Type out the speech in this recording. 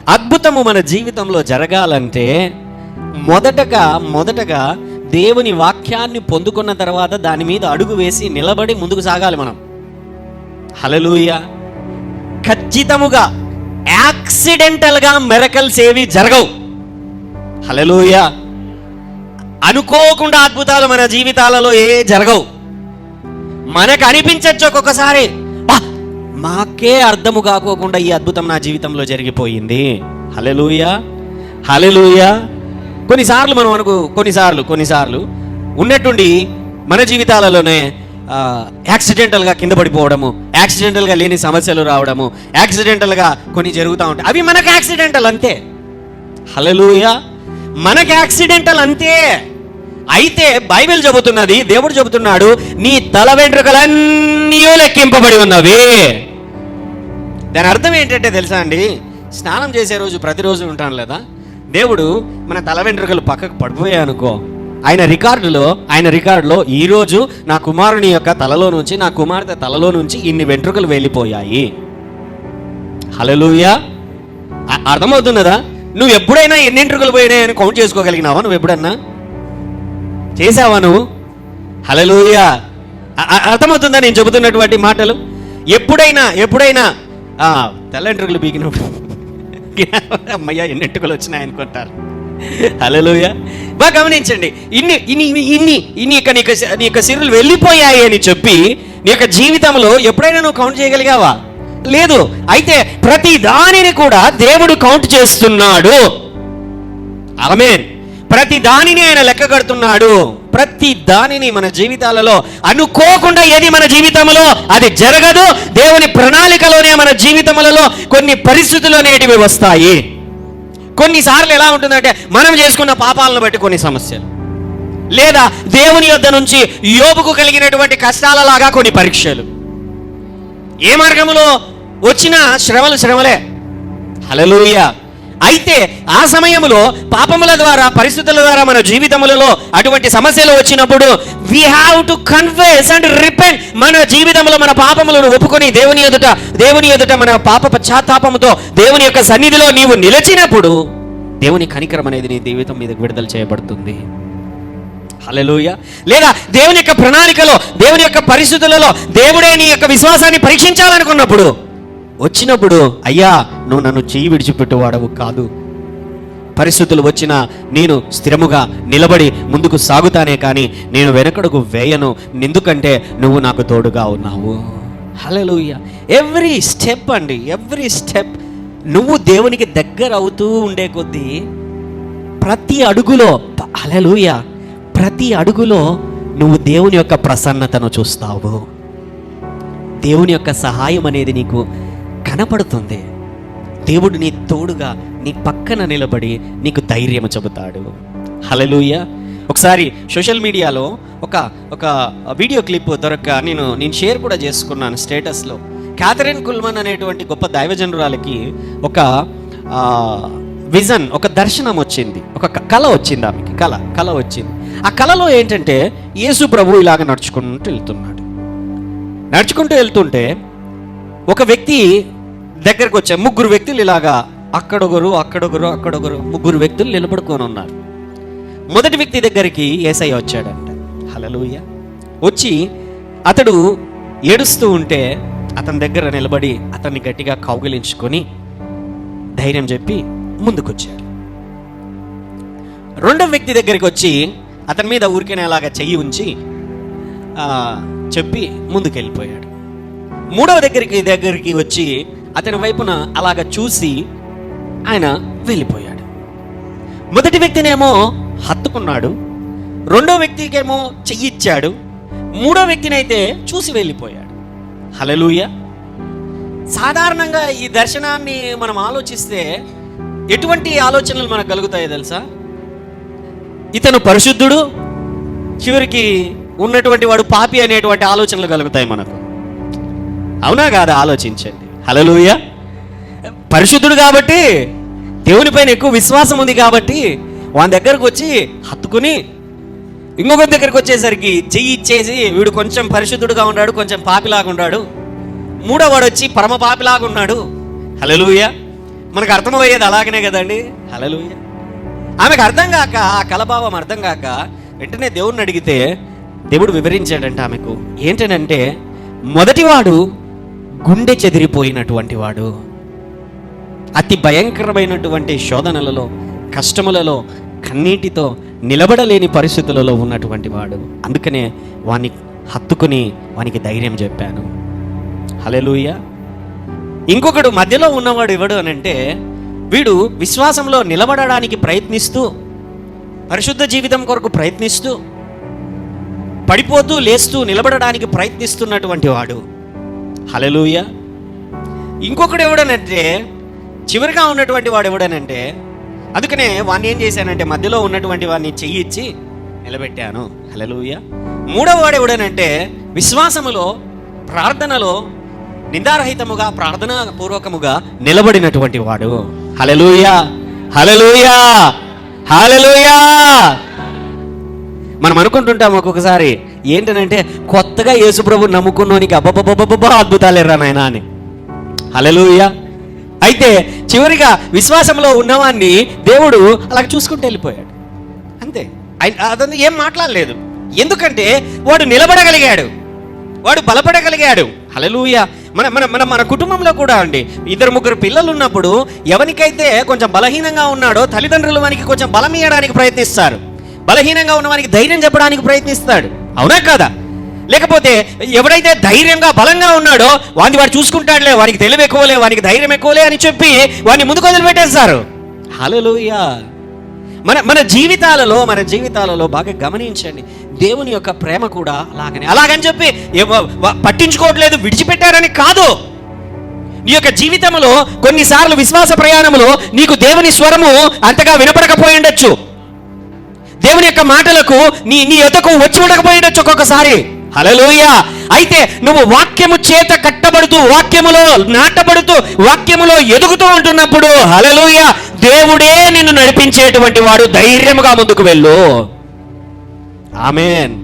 అద్భుతము మన జీవితంలో జరగాలంటే మొదటగా దేవుని వాక్యాన్ని పొందుకున్న తర్వాత దాని మీద అడుగు వేసి నిలబడి ముందుకు సాగాలి మనం. హల్లెలూయా. ఖచ్చితముగా యాక్సిడెంటల్గా మిరకల్స్ ఏవి జరగవు. హల్లెలూయా. అనుకోకుండా అద్భుతాలు మన జీవితాలలో జరగవు. మనకు అనిపించచ్చు ఒక్కొక్కసారి, మాకే అర్థము కాకోకుండా ఈ అద్భుతం నా జీవితంలో జరిగిపోయింది. హల్లెలూయా, హల్లెలూయా. కొన్నిసార్లు ఉన్నట్టుండి మన జీవితాలలోనే యాక్సిడెంటల్గా కింద పడిపోవడము, యాక్సిడెంటల్గా లేని సమస్యలు రావడము, యాక్సిడెంటల్గా కొన్ని జరుగుతూ ఉంటాయి. అవి మనకు యాక్సిడెంటల్ అంతే. హల్లెలూయా. మనకు యాక్సిడెంటల్ అంతే. అయితే బైబిల్ చెబుతున్నది, దేవుడు చెబుతున్నాడు, నీ తల వెంట్రుకలన్నీ లెక్కింపబడి ఉన్నవి. దాని అర్థం ఏంటంటే తెలుసా అండి, స్నానం చేసే రోజు ప్రతిరోజు ఉంటాను లేదా, దేవుడు మన తల వెంట్రుకలు పక్కకు పడిపోయాయి అనుకో, ఆయన రికార్డులో ఈరోజు నా కుమారుని యొక్క తలలో నుంచి, నా కుమార్తె తలలో నుంచి ఇన్ని వెంట్రుకలు వెళ్ళిపోయాయి. హల్లెలూయా. అర్థమవుతున్నదా? నువ్వు ఎప్పుడైనా ఎన్ని వెంట్రుకలు పోయినాయని కౌంట్ చేసుకోగలిగినావా? నువ్వు ఎప్పుడన్నా చేసావా నువ్వు? హల్లెలూయా. అర్థమవుతుందా నేను చెబుతున్నటువంటి మాటలు? ఎప్పుడైనా తెల్ల వెంట్రుకలు బీగినప్పుడు అమ్మయ్య ఎన్ని వెంట్రుకలు వచ్చినాయి అనుకుంటారు. హల్లెలూయా. బాగా గమనించండి. ఇన్ని నీ యొక్క సిరులు వెళ్ళిపోయాయి అని చెప్పి నీ యొక్క జీవితంలో ఎప్పుడైనా నువ్వు కౌంట్ చేయగలిగావా? లేదు. అయితే ప్రతి దానిని కూడా దేవుడు కౌంట్ చేస్తున్నాడు. ఆమేన్. ప్రతి దానిని ఆయన లెక్క కడుతున్నాడు. ప్రతి దానిని మన జీవితాలలో అనుకోకుండా ఏది మన జీవితంలో అది జరగదు. దేవుని ప్రణాళికలోనే మన జీవితములలో కొన్ని పరిస్థితులు అనేటివి వస్తాయి. కొన్నిసార్లు ఎలా ఉంటుందంటే మనం చేసుకున్న పాపాలను బట్టి కొన్ని సమస్యలు, లేదా దేవుని యొద్ద నుంచి యోబుకు కలిగినటువంటి కష్టాలలాగా కొన్ని పరీక్షలు, ఏ మార్గములో వచ్చిన శ్రమలే. హల్లెలూయా. అయితే ఆ సమయంలో పాపముల ద్వారా, పరిస్థితుల ద్వారా మన జీవితములలో అటువంటి సమస్యలు వచ్చినప్పుడు we have to confess and repent. మన జీవితంలో మన పాపములను ఒప్పుకొని దేవుని ఎదుట మన పాప పశ్చాత్తాపముతో దేవుని యొక్క సన్నిధిలో నీవు నిలిచినప్పుడు దేవుని కనికరం అనేది నీ జీవితం మీద విడుదల చేయబడుతుంది. హల్లెలూయా. లేదా దేవుని యొక్క ప్రణాళికలో, దేవుని యొక్క పరిస్థితులలో దేవుడే నీ యొక్క విశ్వాసాన్ని పరీక్షించాలనుకున్నప్పుడు వచ్చినప్పుడు, అయ్యా నువ్వు నన్ను చెయ్యి విడిచిపెట్టేవాడవు కాదు, పరిస్థితులు వచ్చినా నేను స్థిరముగా నిలబడి ముందుకు సాగుతానే కానీ నేను వెనకడుగు వేయను, ఎందుకంటే నువ్వు నాకు తోడుగా ఉన్నావు. హల్లెలూయా. ఎవ్రీ స్టెప్ నువ్వు దేవునికి దగ్గర అవుతూ ఉండే కొద్దీ ప్రతి అడుగులో, హల్లెలూయా, ప్రతి అడుగులో నువ్వు దేవుని యొక్క ప్రసన్నతను చూస్తావు. దేవుని యొక్క సహాయం అనేది నీకు కనపడుతుంది. దేవుడు నీ తోడుగా నీ పక్కన నిలబడి నీకు ధైర్యం చెబుతాడు. హల్లెలూయా. ఒకసారి సోషల్ మీడియాలో ఒక వీడియో క్లిప్ దొరక్క నేను షేర్ కూడా చేసుకున్నాను స్టేటస్లో. క్యాథరిన్ కుల్మన్ అనేటువంటి గొప్ప దైవజనురాలకి ఒక విజన్, ఒక దర్శనం వచ్చింది, ఒక కళ వచ్చింది. ఆమెకి కళ వచ్చింది. ఆ కళలో ఏంటంటే యేసు ప్రభు ఇలాగ నడుచుకుంటూ వెళ్తుంటే ఒక వ్యక్తి దగ్గరకు వచ్చారు. ముగ్గురు వ్యక్తులు ఇలాగా అక్కడొకరు ముగ్గురు వ్యక్తులు నిలబడుకొని ఉన్నారు. మొదటి వ్యక్తి దగ్గరికి యేసయ్య వచ్చాడంట. హల్లెలూయా. వచ్చి అతడు ఏడుస్తూ ఉంటే అతని దగ్గర నిలబడి అతన్ని గట్టిగా కౌగిలించుకొని ధైర్యం చెప్పి ముందుకొచ్చాడు. రెండవ వ్యక్తి దగ్గరికి వచ్చి అతని మీద ఊరికేనే అలాగా చెయ్యి ఉంచి చెప్పి ముందుకెళ్ళిపోయాడు. మూడవ దగ్గరికి వచ్చి అతని వైపున అలాగ చూసి ఆయన వెళ్ళిపోయాడు. మొదటి వ్యక్తినేమో హత్తుకున్నాడు, రెండో వ్యక్తికేమో చెయ్యిచ్చాడు, మూడో వ్యక్తినైతే చూసి వెళ్ళిపోయాడు. హల్లెలూయా. సాధారణంగా ఈ దర్శనాన్ని మనం ఆలోచిస్తే ఎటువంటి ఆలోచనలు మనకు కలుగుతాయో తెలుసా? ఇతను పరిశుద్ధుడు, చివరికి ఉన్నటువంటి వాడు పాపి అనేటువంటి ఆలోచనలు కలుగుతాయి మనకు. అవునా కాదా? ఆలోచించండి. హల్లెలూయా. పరిశుద్ధుడు కాబట్టి, దేవుని పైన ఎక్కువ విశ్వాసం ఉంది కాబట్టి వాని దగ్గరకు వచ్చి హత్తుకుని ఇంకొక దగ్గరికి వచ్చేసరికి చెయ్యి ఇచ్చేసి వీడు కొంచెం పరిశుద్ధుడుగా ఉన్నాడు, కొంచెం పాపిలాగా ఉన్నాడు, మూడో వాడు వచ్చి పరమ పాపిలాగా ఉన్నాడు. హల్లెలూయా. మనకు అర్థమయ్యేది అలాగనే కదండి. హల్లెలూయా. ఆమెకు అర్థం కాక, ఆ కలభావం అర్థం కాక వెంటనే దేవుడిని అడిగితే దేవుడు వివరించాడంట ఆమెకు. ఏంటనంటే, మొదటివాడు గుండె చెదిరిపోయినటువంటి వాడు, అతి భయంకరమైనటువంటి శోధనలలో, కష్టములలో, కన్నీటితో నిలబడలేని పరిస్థితులలో ఉన్నటువంటి వాడు. అందుకనే వాని హత్తుకుని వానికి ధైర్యం చెప్పాను. హల్లెలూయా. ఇంకొకడు మధ్యలో ఉన్నవాడు ఎవడు అనంటే, వీడు విశ్వాసంలో నిలబడడానికి ప్రయత్నిస్తూ, పరిశుద్ధ జీవితం కొరకు ప్రయత్నిస్తూ, పడిపోతూ లేస్తూ నిలబడడానికి ప్రయత్నిస్తున్నటువంటి వాడు. హల్లెలూయా. ఇంకొకడు ఎవడనంటే, చివరిగా ఉన్నటువంటి వాడు ఎవడనంటే, అందుకనే వాడిని ఏం చేశానంటే మధ్యలో ఉన్నటువంటి వాడిని చెయ్యి ఇచ్చి నిలబెట్టాను. హల్లెలూయా. మూడవ వాడు ఎవడనంటే, విశ్వాసములో, ప్రార్థనలో నిందారహితముగా, ప్రార్థనా పూర్వకముగా నిలబడినటువంటి వాడు. హల్లెలూయా, హల్లెలూయా, హల్లెలూయా. మనం అనుకుంటుంటాం ఒక్కొక్కసారి ఏంటనంటే, కొత్తగా యేసుప్రభు నమ్ముకున్నోనికి అబ్బబ్బబ్బబ్బా అద్భుతాలేరా నాయనా అని. హల్లెలూయా. అయితే చివరిగా విశ్వాసంలో ఉన్నవాన్ని దేవుడు అలాగ చూసుకుంటూ వెళ్ళిపోయాడు, అంతే. అదంతా ఏం మాట్లాడలేదు. ఎందుకంటే వాడు నిలబడగలిగాడు, వాడు బలపడగలిగాడు. హల్లెలూయా. మన మన మన మన కుటుంబంలో కూడా అండి, 2-3 పిల్లలు ఉన్నప్పుడు ఎవరికైతే కొంచెం బలహీనంగా ఉన్నాడో తల్లిదండ్రులు వానికి కొంచెం బలం ఇవ్వడానికి ప్రయత్నిస్తారు, బలహీనంగా ఉన్న వానికి ధైర్యం చెప్పడానికి ప్రయత్నిస్తాడు. అవునా కాదా? లేకపోతే ఎవడైతే ధైర్యంగా బలంగా ఉన్నాడో వాడు చూసుకుంటాడులే, వానికి తెలివి ఎక్కువలే, వానికి ధైర్యం ఎక్కువలే అని చెప్పి వాడిని ముందుకు వదిలిపెట్టేస్తారు. హల్లెలూయా. మన జీవితాలలో బాగా గమనించండి, దేవుని యొక్క ప్రేమ కూడా అలాగని చెప్పి పట్టించుకోవట్లేదు, విడిచిపెట్టారని కాదు. నీ యొక్క జీవితంలో కొన్నిసార్లు విశ్వాస ప్రయాణంలో నీకు దేవుని స్వరము అంతగా వినపడకపోయి ఉండొచ్చు, దేవుని యొక్క మాటలకు నీ యొద్దకు వచ్చి ఉండకపోయి ఉండొచ్చు ఒక్కొక్కసారి. హల్లెలూయా. అయితే నువ్వు వాక్యము చేత కట్టబడుతూ, వాక్యములో నాటబడుతూ, వాక్యములో ఎదుగుతూ ఉంటున్నప్పుడు, హల్లెలూయా, దేవుడే నిన్ను నడిపించేటువంటి వాడు. ధైర్యముగా ముందుకు వెళ్ళు. ఆమేన్.